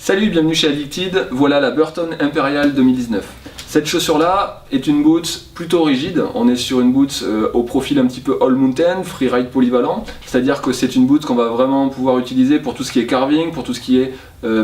Salut, bienvenue chez Addicted, voilà la Burton Imperial 2019. Cette chaussure-là est une boot plutôt rigide, on est sur une boot au profil un petit peu all mountain, freeride polyvalent, c'est-à-dire que c'est une boot qu'on va vraiment pouvoir utiliser pour tout ce qui est carving, pour tout ce qui est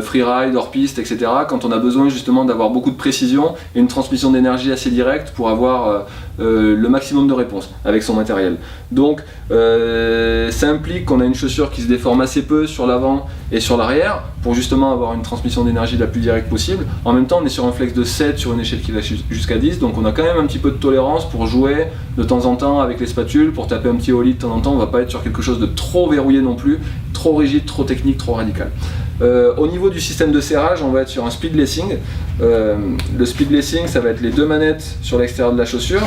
freeride, hors-piste, etc. Quand on a besoin justement d'avoir beaucoup de précision et une transmission d'énergie assez directe pour avoir le maximum de réponse avec son matériel. Donc ça implique qu'on a une chaussure qui se déforme assez peu sur l'avant et sur l'arrière pour justement avoir une transmission d'énergie la plus directe possible. En même temps on est sur un flex de 7 sur une échelle qui va jusqu'à 10, donc on a quand même un petit peu de tolérance pour jouer de temps en temps avec les spatules, pour taper un petit ollie de temps en temps. On va pas être sur quelque chose de trop verrouillé non plus, trop rigide, trop technique, trop radical. Au niveau du système de serrage, on va être sur un speed lacing. Le speed lacing, ça va être les deux manettes sur l'extérieur de la chaussure,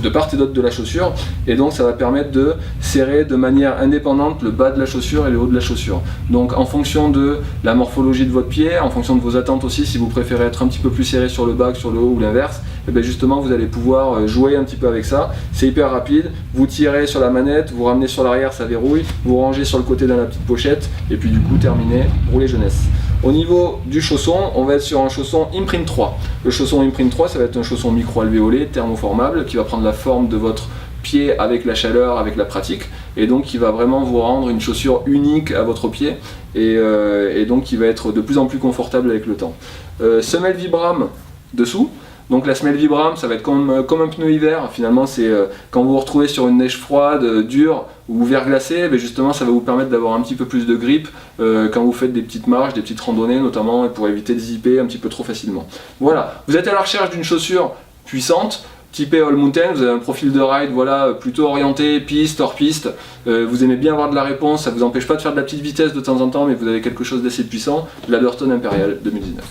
de part et d'autre de la chaussure, et donc ça va permettre de serrer de manière indépendante le bas de la chaussure et le haut de la chaussure. Donc en fonction de la morphologie de votre pied, en fonction de vos attentes aussi, si vous préférez être un petit peu plus serré sur le bas que sur le haut ou l'inverse, et bien justement vous allez pouvoir jouer un petit peu avec ça. C'est hyper rapide, vous tirez sur la manette, vous ramenez sur l'arrière, ça verrouille, vous rangez sur le côté dans la petite pochette, et puis du coup terminé, rouler jeunesse. Au niveau du chausson, on va être sur un chausson Imprint 3. Le chausson Imprint 3, ça va être un chausson micro-alvéolé, thermoformable, qui va prendre la forme de votre pied avec la chaleur, avec la pratique, et donc qui va vraiment vous rendre une chaussure unique à votre pied, et donc qui va être de plus en plus confortable avec le temps. Semelle Vibram dessous. Donc la semelle Vibram, ça va être comme un pneu hiver. Finalement, c'est quand vous vous retrouvez sur une neige froide, dure ou verglacée, justement ça va vous permettre d'avoir un petit peu plus de grip quand vous faites des petites marches, des petites randonnées notamment, pour éviter de zipper un petit peu trop facilement. Voilà, vous êtes à la recherche d'une chaussure puissante, typée all mountain, vous avez un profil de ride plutôt orienté piste, hors piste, vous aimez bien avoir de la réponse, ça ne vous empêche pas de faire de la petite vitesse de temps en temps, mais vous avez quelque chose d'assez puissant, la Burton Imperial 2019.